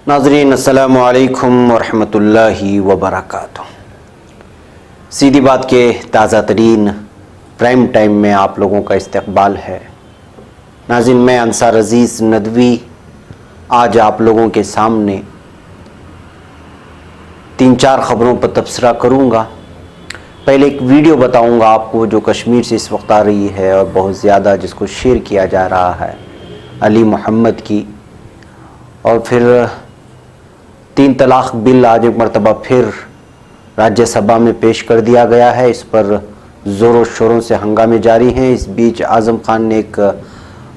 नाज़रीन अस्सलामु अलैकुम वरहमत उल्लाहि वबरकातुह। सीधी बात के ताज़ा तरीन प्राइम टाइम में आप लोगों का इस्तकबाल है। नाज़रीन, मैं अंसार अज़ीज़ नदवी आज आप लोगों के सामने 3-4 ख़बरों पर तबसरा करूँगा। पहले एक वीडियो बताऊँगा आपको जो कश्मीर से इस वक्त आ रही है और बहुत ज़्यादा जिसको शेयर किया जा रहा है, अली मोहम्मद की। और फिर 3 तलाक़ बिल आज एक मरतबा फिर राज्यसभा में पेश कर दिया गया है। इस पर ज़ोरों शोरों से हंगामे जारी हैं। इस बीच आज़म खान ने एक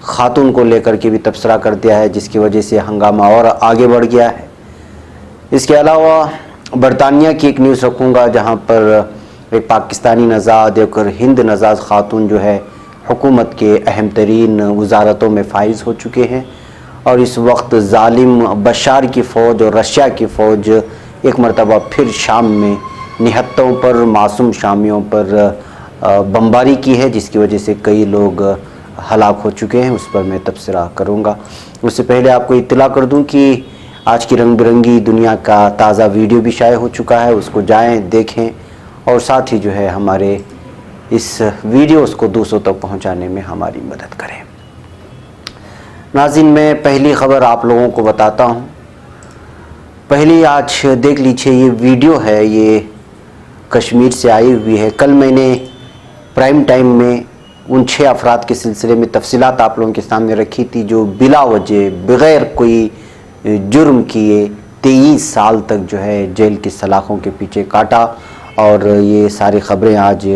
ख़ातून को लेकर के भी तबसरा कर दिया है, जिसकी वजह से हंगामा और आगे बढ़ गया है। इसके अलावा बरतानिया की एक न्यूज़ रखूँगा, जहाँ पर एक पाकिस्तानी नज़ाद एक हिंद नज़ाद ख़ातून जो है हुकूमत के अहम तरीन वज़ारतों में फाइज़ हो चुके हैं। और इस वक्त ज़ालिम बशार की फ़ौज और रशिया की फ़ौज एक मरतबा फिर शाम में निहत्तों पर, मासूम शामियों पर बमबारी की है, जिसकी वजह से कई लोग हलाक हो चुके हैं। उस पर मैं तबसरा करूँगा। उससे पहले आपको इत्तला कर दूँ कि आज की रंग बिरंगी दुनिया का ताज़ा वीडियो भी शाये हो चुका है, उसको जाएँ देखें और साथ ही जो है हमारे इस वीडियोज़ को दूसरों तक पहुँचाने में हमारी मदद करें। नाज़रीन, मैं पहली ख़बर आप लोगों को बताता हूँ। पहली आज देख लीजिए, ये वीडियो है, ये कश्मीर से आई हुई है। कल मैंने प्राइम टाइम में उन 6 अफराद के सिलसिले में तफसीलात आप लोगों के सामने रखी थी जो बिला वजह बग़ैर कोई जुर्म किए 23 साल तक जो है जेल की सलाखों के पीछे काटा। और ये सारी ख़बरें आज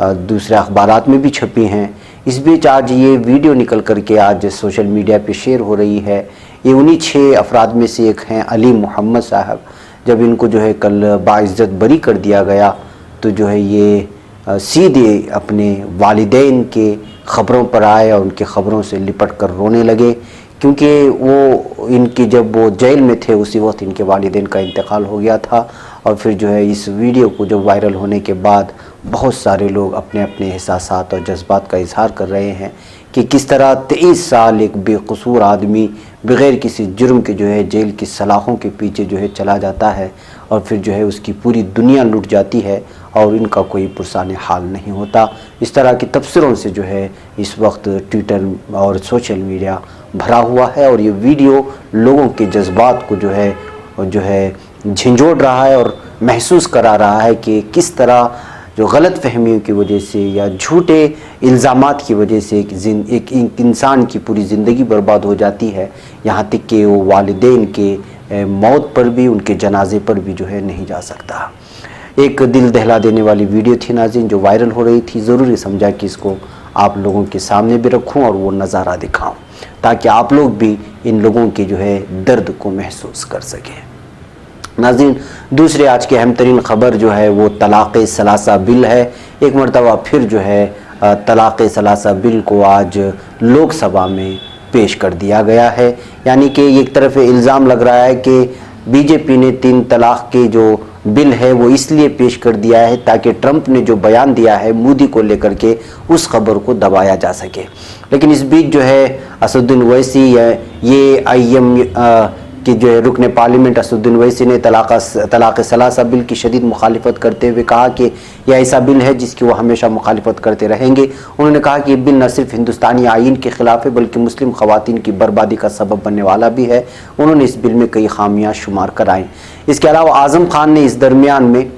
दूसरे अखबारात में भी छपी हैं। इस बीच आज ये वीडियो निकल करके आज सोशल मीडिया पे शेयर हो रही है। ये उन्हीं 6 अफराद में से एक हैं अली मोहम्मद साहब। जब इनको जो है कल बाइज़्ज़त बरी कर दिया गया तो जो है ये सीधे अपने वालिदैन के ख़बरों पर आए और उनके ख़बरों से लिपट कर रोने लगे, क्योंकि वो इनकी जब वो जेल में थे उसी वक्त इनके वालिदैन का इंतकाल हो गया था। और फिर जो है इस वीडियो को जब वायरल होने के बाद बहुत सारे लोग अपने अपने एहसासात और जज्बात का इजहार कर रहे हैं कि किस तरह 23 साल एक बेकसूर आदमी बग़ैर किसी जुर्म के जो है जेल की सलाखों के पीछे जो है चला जाता है और फिर जो है उसकी पूरी दुनिया लुट जाती है और इनका कोई पुरसाने हाल नहीं होता। इस तरह के तबसरों से जो है इस वक्त ट्विटर और सोशल मीडिया भरा हुआ है और ये वीडियो लोगों के जज्बात को जो है झंझोड़ रहा है और महसूस करा रहा है कि किस तरह जो गलत फहमियों की वजह से या झूठे इल्ज़ामात की वजह से एक इंसान की पूरी ज़िंदगी बर्बाद हो जाती है, यहाँ तक कि वो वालिदैन के मौत पर भी, उनके जनाजे पर भी जो है नहीं जा सकता। एक दिल दहला देने वाली वीडियो थी नाज़रीन जो वायरल हो रही थी। ज़रूरी समझा कि इसको आप लोगों के सामने भी रखूँ और वो नज़ारा दिखाऊँ ताकि आप लोग भी इन लोगों के जो है दर्द को महसूस कर सकें। नाज़रीन, दूसरे आज की अहम तरीन ख़बर जो है वो तलाक़ सलासा बिल है। एक मरतबा फिर जो है तलाक़ सलासा बिल को आज लोकसभा में पेश कर दिया गया है। यानी कि एक तरफ इल्ज़ाम लग रहा है कि बीजेपी ने 3 तलाक़ के जो बिल है वो इसलिए पेश कर दिया है ताकि ट्रंप ने जो बयान दिया है मोदी को लेकर के उस खबर को दबाया जा सके। लेकिन इस बीच जो है असदुद्दीन ओवैसी ये IM कि जो है रुकने पार्लियामेंट असदुद्दीन ओवैसी ने तलाक़ सलासा बिल की शदीद मुखालिफत करते हुए कहा कि यह ऐसा बिल है जिसकी वो हमेशा मुखालिफत करते रहेंगे। उन्होंने कहा कि ये बिल न सिर्फ हिंदुस्तानी आइन के ख़िलाफ़ है बल्कि मुस्लिम ख़वातीन की बर्बादी का सबब बनने वाला भी है। उन्होंने इस बिल में कई खामियां शुमार कराएँ। इसके अलावा आज़म खान ने इस दरमियान में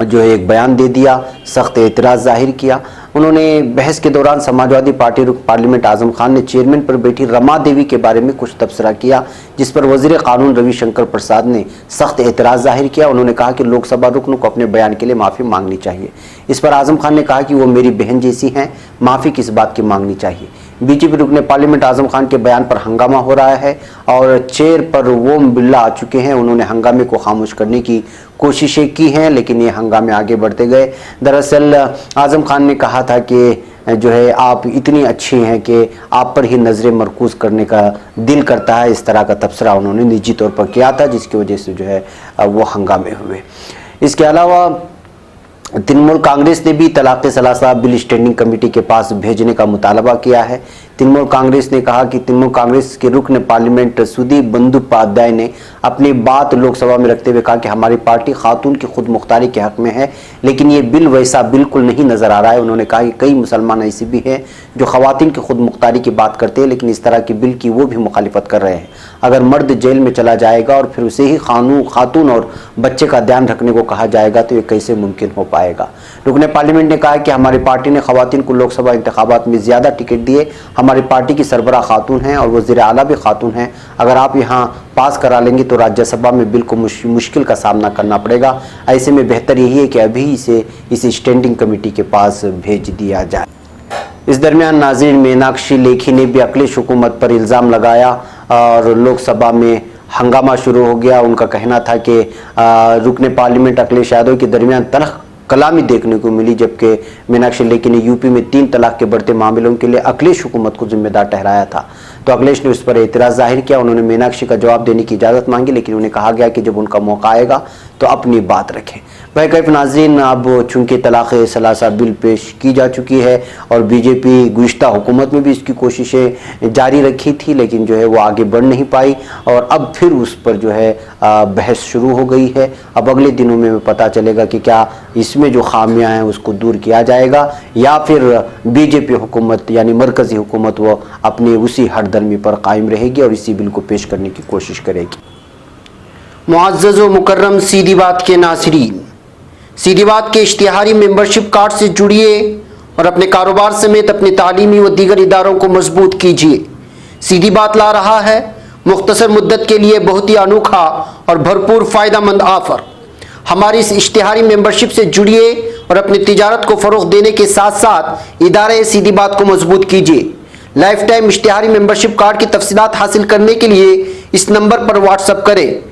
जो है एक बयान दे दिया, सख्त एतराज़ ज़ाहिर किया। उन्होंने बहस के दौरान समाजवादी पार्टी रुकन पार्लियामेंट आज़म खान ने चेयरमैन पर बैठी रमा देवी के बारे में कुछ तबसरा किया, जिस पर वज़ीर क़ानून रविशंकर प्रसाद ने सख्त एतराज़ ज़ाहिर किया। उन्होंने कहा कि लोकसभा रुकन को अपने बयान के लिए माफ़ी मांगनी चाहिए। इस पर आज़म खान ने कहा कि वो मेरी बहन जैसी हैं, माफ़ी किस बात की मांगनी चाहिए। बीजेपी रुकने पार्लियामेंट आज़म खान के बयान पर हंगामा हो रहा है और चेयर पर ओम बिरला आ चुके हैं। उन्होंने हंगामे को खामोश करने की कोशिशें की हैं, लेकिन ये हंगामे आगे बढ़ते गए। दरअसल आज़म खान ने कहा था कि जो है आप इतनी अच्छी हैं कि आप पर ही नज़रें मरकूज़ करने का दिल करता है। इस तरह का तबसरा उन्होंने निजी तौर पर किया था, जिसकी वजह से जो है वो हंगामे हुए। इसके अलावा तृणमूल कांग्रेस ने भी तलाक़ सलासा बिल स्टैंडिंग कमेटी के पास भेजने का मुतालबा किया है। तृणमूल कांग्रेस ने कहा कि तृणमूल कांग्रेस के रुकन पार्लियामेंट सुदीप बंदोपाध्याय ने अपनी बात लोकसभा में रखते हुए कहा कि हमारी पार्टी खातून की खुद मुख्तारी के हक में है, लेकिन ये बिल वैसा बिल्कुल नहीं नजर आ रहा है। उन्होंने कहा कि कई मुसलमान ऐसे भी हैं जो खवातीन की खुद मुख्तारी की बात करते हैं, लेकिन इस तरह के बिल की वो भी मुखालिफत कर रहे हैं। अगर मर्द जेल में चला जाएगा और फिर उसे ही खातून और बच्चे का ध्यान रखने को कहा जाएगा तो ये कैसे मुमकिन हो पाएगा। रुकने पार्लियामेंट ने कहा कि हमारी पार्टी ने खवातीन को लोकसभा इंतखाबात में ज़्यादा टिकट दिए। हमारी पार्टी की सरबराह खातून हैं और वज़ीर आला भी खातून हैं। अगर आप यहाँ पास करा लेंगे तो राज्यसभा में बिल को मुश्किल का सामना करना पड़ेगा। ऐसे में बेहतर यही है कि अभी इसे इस स्टैंडिंग कमेटी के पास भेज दिया जाए। इस दरमियान नाज़रीन, मीनाक्षी लेखी ने भी अखिलेश हुकूमत पर इल्ज़ाम लगाया और लोकसभा में हंगामा शुरू हो गया। उनका कहना था कि रुकने पार्लियामेंट अखिलेश यादव के दरमियान तल्ख कलामी देखने को मिली, जबकि मीनाक्षी लेखी ने यूपी में 3 तलाक के बढ़ते मामलों के लिए अखिलेश हुकूमत को जिम्मेदार ठहराया था। तो अखिलेश ने उस पर एतराज़ जाहिर किया। उन्होंने मीनाक्षी का जवाब देने की इजाज़त मांगी, लेकिन उन्हें कहा गया कि जब उनका मौका आएगा तो अपनी बात रखें। भाई कैफ नाज़रीन, अब चूँकि तलाक़ सलासा बिल पेश की जा चुकी है और बीजेपी गुज़िश्ता हुकूमत में भी इसकी कोशिशें जारी रखी थी, लेकिन जो है वो आगे बढ़ नहीं पाई और अब फिर उस पर जो है बहस शुरू हो गई है। अब अगले दिनों में पता चलेगा कि क्या इसमें जो खामियां हैं उसको दूर किया जाएगा या फिर बीजेपी हुकूमत यानी मरकज़ी हुकूमत वो अपनी उसी हरदर्मी पर कायम रहेगी और इसी बिल को पेश करने की कोशिश करेगी। मुअज़्ज़ज़ व मुकर्रम सीधी बात के नाज़रीन, सीधी बात के इश्तिहारी मेंबरशिप कार्ड से जुड़िए और अपने कारोबार समेत अपने तालीमी व दीगर इदारों को मजबूत कीजिए। सीधी बात ला रहा है मुख्तसर मुद्दत के लिए बहुत ही अनोखा और भरपूर फ़ायदेमंद ऑफ़र। हमारी इस इश्तिहारी मेंबरशिप से जुड़िए और अपनी तिजारत को फ़रोग़ देने के साथ साथ इदारे सीधी बात को मजबूत कीजिए। लाइफ टाइम इश्तिहारी मेंबरशिप कार्ड की तफसीलात हासिल करने के लिए इस नंबर पर व्हाट्सअप करें,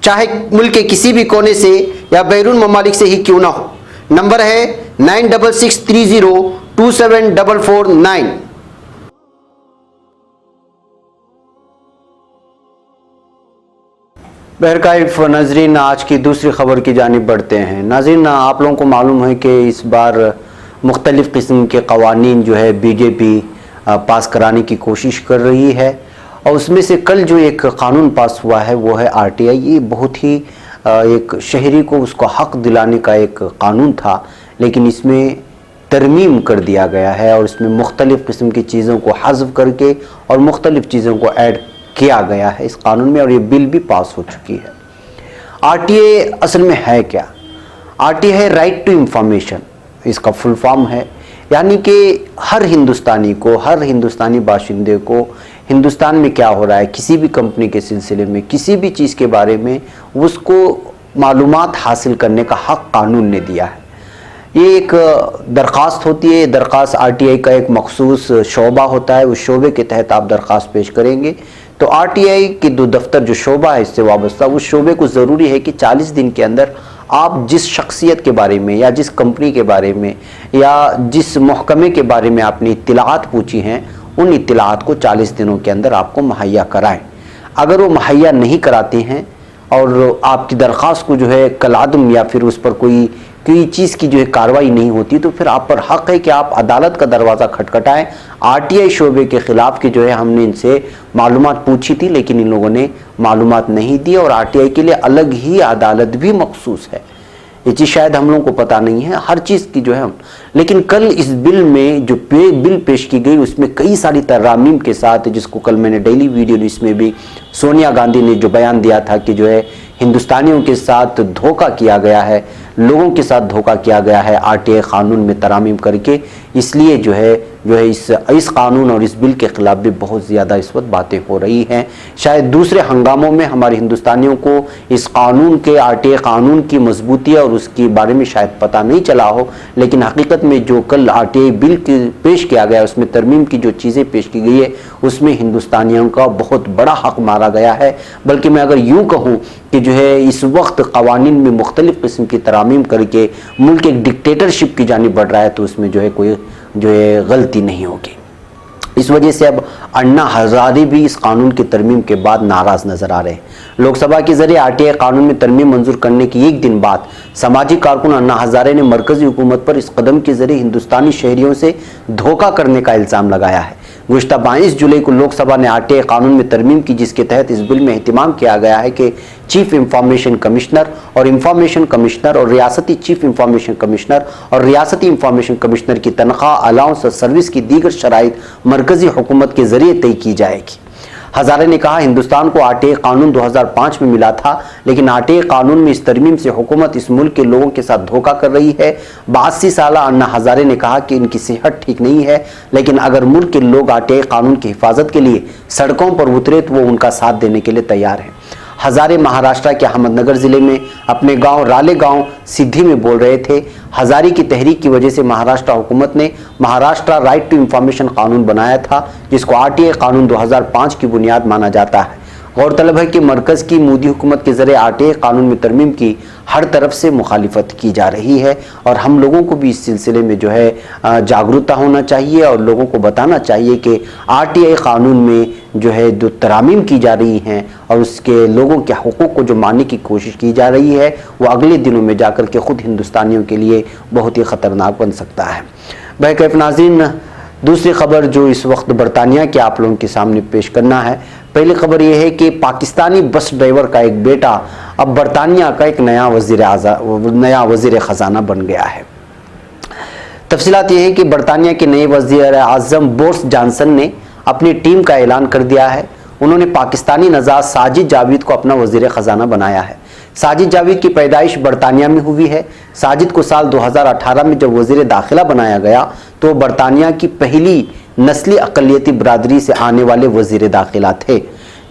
चाहे मुल्क के किसी भी कोने से या बैरून ममालिक से ही क्यों ना हो। नंबर है 9663027449। बहरकैफ नाज़रीन, आज की दूसरी खबर की जानिब बढ़ते हैं। नाज़रीन, आप लोगों को मालूम है कि इस बार मुख्तलिफ़ किस्म के कवानीन जो है बीजेपी पास कराने की कोशिश कर रही है और उसमें से कल जो एक कानून पास हुआ है वो है RTI। ये बहुत ही एक शहरी को उसको हक दिलाने का एक कानून था, लेकिन इसमें तरमीम कर दिया गया है और इसमें मुख्तलिफ़ किस्म की चीज़ों को हज़्फ़ करके और मुख्तलिफ़ चीज़ों को ऐड किया गया है इस कानून में और ये बिल भी पास हो चुकी है। RTI असल में है क्या? RTI है राइट टू इंफॉर्मेशन, इसका फुल फॉर्म है, यानी कि हर हिंदुस्तानी को, हर हिंदुस्तानी बाशिंदे को हिंदुस्तान में क्या हो रहा है, किसी भी कंपनी के सिलसिले में, किसी भी चीज़ के बारे में उसको मालूमात हासिल करने का हक़ कानून ने दिया है। ये एक दरख्वास्त होती है, दरख्वास्त RTI का एक मखसूस शोबा होता है, उस शोबे के तहत आप दरख्वास्त पेश करेंगे तो RTI के दो दफ्तर जो शोबा है इससे वाबस्ता, उस शोबे को ज़रूरी है कि 40 दिन के अंदर आप जिस शख्सियत के बारे में या जिस कंपनी के बारे में या जिस महकमे के बारे में आपने इत्तलाआत पूछी हैं उन इत्तलाआत को 40 दिनों के अंदर आपको मुहैया कराएं। अगर वो मुहैया नहीं कराते हैं और आपकी दरख्वास्त को जो है कलादम या फिर उस पर कोई चीज़ की जो है कार्रवाई नहीं होती तो फिर आप पर हक़ है कि आप अदालत का दरवाज़ा खटखटाएं। RTI शोबे के ख़िलाफ़ कि जो है हमने इनसे मालूमात पूछी थी लेकिन इन लोगों ने मालूमात नहीं दी और RTI के लिए अलग ही अदालत भी मखसूस है। ये चीज़ शायद हम लोगों को पता नहीं है, हर चीज़ की जो है लेकिन कल इस बिल में जो बिल पेश की गई उसमें कई सारी तरमीम के साथ, जिसको कल मैंने डेली वीडियो न्यूज़ में भी सोनिया गांधी ने जो बयान दिया था कि जो है हिंदुस्तानियों के साथ धोखा किया गया है, लोगों के साथ धोखा किया गया है RTI कानून में तरमीम करके, इसलिए जो है इस कानून और इस बिल के ख़िलाफ़ भी बहुत ज़्यादा इस वक्त बातें हो रही हैं। शायद दूसरे हंगामों में हमारे हिंदुस्तानियों को इस कानून के RTI कानून की मजबूती और उसके बारे में शायद पता नहीं चला हो, लेकिन हकीकत में जो कल RTI बिल पेश किया गया उसमें तरमीम की जो चीज़ें पेश की गई है उसमें हिंदुस्तानियों का बहुत बड़ा हक़ मारा गया है। बल्कि मैं अगर यूँ कहूँ कि जो है इस वक्त कवानीन में मुख्तलिफ़ किस्म की तरमीम करके मुल्क एक डिक्टेटरशिप की जानिब बढ़ रहा है तो उसमें जो है कोई जो है गलती नहीं होगी। इस वजह से अब अन्ना हज़ारे भी इस कानून की तरमीम के बाद नाराज़ नज़र आ रहे हैं। लोकसभा के ज़रिए RTI कानून में तरमीम मंजूर करने की एक दिन बाद समाजी कारकुन अन्ना हज़ारे ने मरकज़ी हुकूमत पर इस कदम के ज़रिए हिंदुस्तानी शहरियों से धोखा करने का इल्ज़ाम लगाया है। गुज़िश्ता 22 जुलाई को लोकसभा ने आरटीआई कानून में तरमीम की, जिसके तहत इस बिल में एहतिमाम किया गया है कि चीफ इंफॉर्मेशन कमिश्नर और इंफॉर्मेशन कमिश्नर और रियासती चीफ इंफॉर्मेशन कमिश्नर और रियासती इंफॉर्मेशन कमिश्नर की तनख्वाह, अलाउंस और सर्विस की दीगर शराइत मरकजी हुकूमत के जरिए तय की जाएगी। हजारे ने कहा, हिंदुस्तान को आरटीआई कानून 2005 में मिला था, लेकिन आरटीआई कानून में इस तरमीम से हुकूमत इस मुल्क के लोगों के साथ धोखा कर रही है। 82 साला अन्ना हजारे ने कहा कि इनकी सेहत ठीक नहीं है, लेकिन अगर मुल्क के लोग आरटीआई कानून की हिफाजत के लिए सड़कों पर उतरे तो वो उनका साथ देने के लिए तैयार हैं। हजारे महाराष्ट्र के अहमदनगर जिले में अपने गांव रालेगांव सिद्धि में बोल रहे थे। हजारे की तहरीक की वजह से महाराष्ट्र हुकूमत ने महाराष्ट्र राइट टू इंफॉर्मेशन कानून बनाया था, जिसको आरटीआई कानून 2005 की बुनियाद माना जाता है। गौरतलब है कि मरकज़ की मोदी हुकूमत के ज़रिए आरटीआई कानून में तरमीम की हर तरफ से मुखालिफत की जा रही है और हम लोगों को भी इस सिलसिले में जो है जागरूकता होना चाहिए और लोगों को बताना चाहिए कि आरटीआई कानून में जो है जो तरामीम की जा रही हैं और उसके लोगों के हुकूक को जो मानने की कोशिश की जा रही है वो अगले दिनों में जाकर के ख़ुद हिंदुस्तानियों के लिए बहुत ही ख़तरनाक बन सकता है। बहरकैफ नाज़रीन, दूसरी खबर जो इस वक्त बरतानिया के आप लोगों के सामने पेश करना है, पहली खबर यह है कि पाकिस्तानी बस ड्राइवर का एक बेटा अब बरतानिया का एक नया वज़ीर ख़जाना बन गया है। तफसीलात ये है कि बरतानिया के नए वज़ीर आज़म बोरिस जॉनसन ने अपनी टीम का ऐलान कर दिया है। उन्होंने पाकिस्तानी नज़ाद साजिद जावेद को अपना वज़ीर ख़जाना बनाया है। साजिद जावेद की पैदाइश बरतानिया में हुई है। साजिद को साल 2018 में जब वज़ीर दाखिला बनाया गया तो बरतानिया की पहली नस्ली अक़लियती बरादरी से आने वाले वज़ीर दाखिला थे।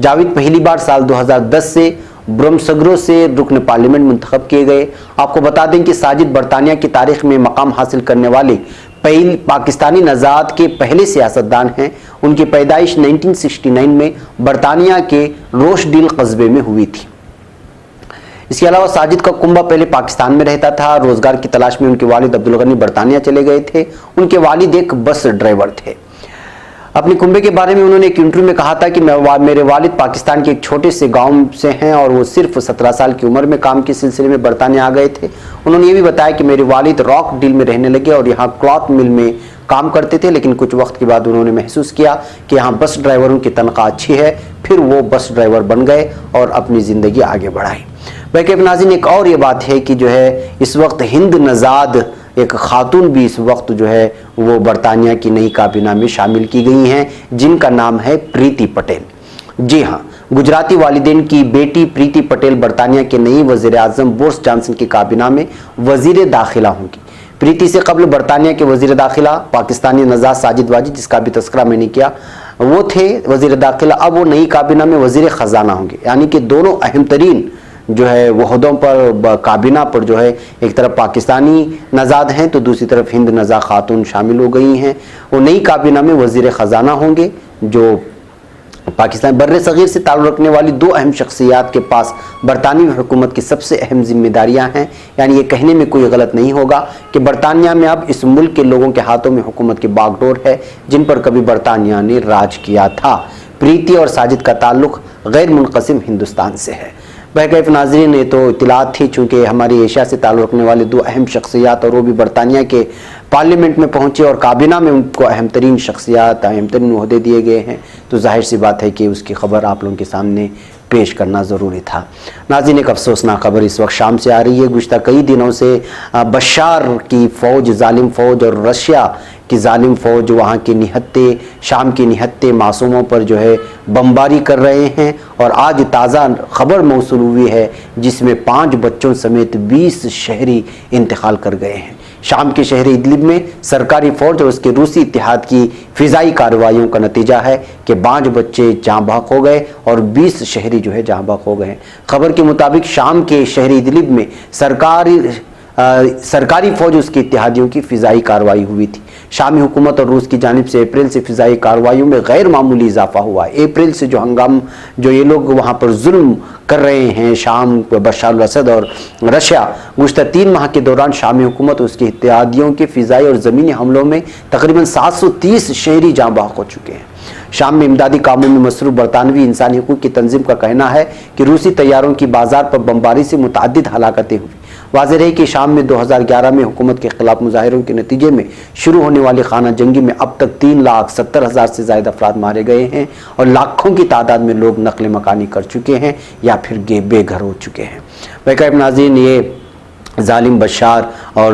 जावेद पहली बार साल 2010 से ब्रह्मसगरों से रुकन पार्लियामेंट मुंतखब किए गए। आपको बता दें कि साजिद बरतानिया की तारीख में मकाम हासिल करने वाले पहले पाकिस्तानी नज़ाद के पहले सियासतदान हैं। उनकी पैदाइश 1969 में बरतानिया के रोशडील कस्बे में हुई थी। इसके अलावा साजिद का कुंबा पहले पाकिस्तान में रहता था। रोजगार की तलाश में उनके वालिद अब्दुल गनी बरतानिया चले गए थे। उनके वालिद एक बस ड्राइवर थे। अपने कुंबे के बारे में उन्होंने एक इंटरव्यू में कहा था कि मेरे वालिद पाकिस्तान के एक छोटे से गांव से हैं और वो सिर्फ 17 साल की उम्र में काम के सिलसिले में बरतानिया आ गए थे। उन्होंने ये भी बताया कि मेरे वालिद रॉक डील में रहने लगे और यहाँ क्लॉथ मिल में काम करते थे, लेकिन कुछ वक्त के बाद उन्होंने महसूस किया कि यहाँ बस ड्राइवरों की तनख्वाह अच्छी है, फिर वो बस ड्राइवर बन गए और अपनी ज़िंदगी आगे बढ़ाई। बहरकैफ नाज़रीन, एक और ये बात है कि जो है इस वक्त हिंद नज़ाद एक खातून भी इस वक्त जो है वो बरतानिया की नई काबीना में शामिल की गई हैं, जिनका नाम है प्रीति पटेल। जी हाँ, गुजराती वालिदैन की बेटी प्रीति पटेल बरतानिया के नई वज़ीर आज़म बोरिस जॉनसन की काबीना में वज़ीर दाखिला होंगी। प्रीति से कबल बरतानिया के वज़ीर दाखिला पाकिस्तानी नज़ाद साजिद वाजिद, जिसका भी तस्करा मैंने किया, वो थे वज़ीर दाखिला। अब वो नई काबीना में वज़ीर ख़जाना होंगे, यानी कि दोनों अहम तरीन जो है वहदों पर काबीना पर जो है एक तरफ पाकिस्तानी नज़ाद हैं तो दूसरी तरफ हिंद नज़ा खातून शामिल हो गई हैं। वो नई काबीना में वज़ीर ख़जाना होंगे जो पाकिस्तान बर्रे सगीर से ताल्लुक़ रखने वाली दो अहम शख्सियात के पास बरतानवी हुकूमत की सबसे अहम जिम्मेदारियां हैं। यानी ये कहने में कोई गलत नहीं होगा कि बरतानिया में अब इस मुल्क के लोगों के हाथों में हुकूमत की बागडोर है, जिन पर कभी बरतानिया ने राज किया था। प्रीति और साजिद का ताल्लुक़ गैर मुनक़सिम हिंदुस्तान से है। बहरकैफ नाज़रीन, ये तो इतलात थी चूँकि हमारी एशिया से ताल्लुक़ रखने वाले दो अहम शख्सियात और वो भी बरतानिया के पार्लियामेंट में पहुँचे और काबीना में उनको अहम तरीन शख्सियात, अहम तरीन ओहदे दिए गए हैं, तो जाहिर सी बात है कि उसकी खबर आप लोगों के सामने पेश करना ज़रूरी था। नाज़रीन, एक अफसोसनाक खबर इस वक्त शाम से आ रही है। गुज़िश्ता कई दिनों से बशार की फ़ौज, जालिम फ़ौज और रशिया की जालिम फ़ौज वहाँ के निहत्ते, शाम के निहत्ते मासूमों पर जो है बमबारी कर रहे हैं और आज ताज़ा खबर मौसूल हुई है जिसमें 5 बच्चों समेत 20 शहरी इंतकाल कर गए हैं। शाम के शहर इदलिब में सरकारी फ़ौज और उसके रूसी इत्तेहाद की फ़िज़ाई कार्रवाइयों का नतीजा है कि 5 बच्चे जहाँ बहक हो गए और 20 शहरी जो है जहाँ बहक हो गए। खबर के मुताबिक शाम के शहर इदलिब में सरकारी फ़ौज उसके इत्तेहादियों की फ़िज़ाई कार्रवाई हुई थी। शामी हुकूमत और रूस की जानिब से अप्रैल से फ़िज़ाई कार्रवाइयों में गैर मामूली इजाफा हुआ। अप्रैल से जो ये लोग वहाँ पर जुल्म कर रहे हैं, शाम बशार अल-असद और रशिया, गुज़िश्ता 3 माह के दौरान शामी हुकूमत और उसके इत्तेहादियों के फ़िज़ाई और ज़मीनी हमलों में तकरीबन 730 शहरी जाँ बहक हो चुके हैं। शाम में इमदादी कामों में मसरूफ़ बरतानवी इंसानी हकूक़ की तंजीम का कहना है कि रूसी तैयारों की बाजार पर बमबारी से मुतअद्दिद हलाकतें हुई। واضح ہے کہ شام میں 2011 میں حکومت کے خلاف مظاہروں کے نتیجے میں شروع ہونے والی خانہ جنگی میں اب تک 3,70,000 سے زائد افراد مارے گئے ہیں اور لاکھوں کی تعداد میں لوگ نقل مکانی کر چکے ہیں یا پھر بے گھر ہو چکے ہیں۔ بہرکیف ناظرین، یہ ظالم بشار اور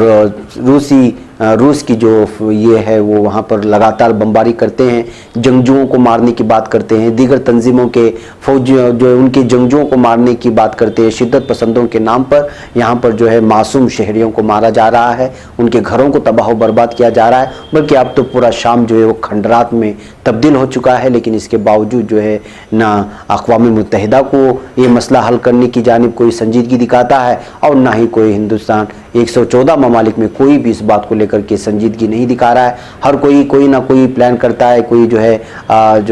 روس کی جو یہ ہے وہ وہاں پر لگاتار بمباری کرتے ہیں، جنگجوؤں کو مارنے کی بات کرتے ہیں، دیگر تنظیموں کے فوجیوں جو ان کے جنگجوؤں کو مارنے کی بات کرتے ہیں، شدت پسندوں کے نام پر یہاں پر جو ہے معصوم شہریوں کو مارا جا رہا ہے، ان کے گھروں کو تباہ و برباد کیا جا رہا ہے، بلکہ اب تو پورا شام جو ہے وہ کھنڈرات میں تبدیل ہو چکا ہے۔ لیکن اس کے باوجود جو ہے نہ اقوام متحدہ کو یہ مسئلہ حل کرنے کی جانب کوئی سنجیدگی دکھاتا ہے اور نہ ہی کوئی ہندوستان 114 ممالک میں کوئی بھی اس بات کو لے کر کے سنجیدگی نہیں دکھا رہا ہے۔ ہر کوئی نہ کوئی پلان کرتا ہے، کوئی جو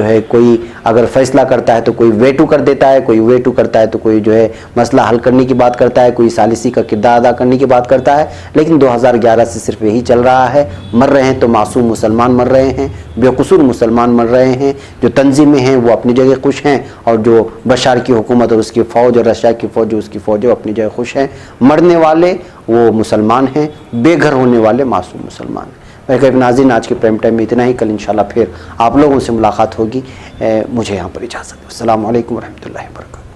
ہے کوئی اگر فیصلہ کرتا ہے تو کوئی ویٹو کر دیتا ہے، کوئی ویٹو کرتا ہے تو کوئی جو ہے مسئلہ حل کرنے کی بات کرتا ہے، کوئی ثالثی کا کردار ادا کرنے کی بات کرتا ہے۔ لیکن 2011 سے صرف یہی چل رہا ہے، مر رہے ہیں تو معصوم مسلمان مر رہے ہیں، بے قصور مسلمان مر رہے ہیں، جو تنظیمیں ہیں وہ اپنی جگہ خوش ہیں اور جو بشار کی حکومت اور اس کی فوج اور رشیا کی فوج جو اس کی فوج ہے وہ اپنی جگہ خوش ہیں۔ مرنے والے وہ مسلمان ہیں، بے گھر ہونے والے معصوم مسلمان ہیں۔ بہرکیف ناظرین، آج کے پرائم ٹائم میں اتنا ہی، کل انشاءاللہ پھر آپ لوگوں سے ملاقات ہوگی۔ مجھے یہاں پر اجازت ہے۔ السلام علیکم ورحمۃ اللہ وبرکاتہ۔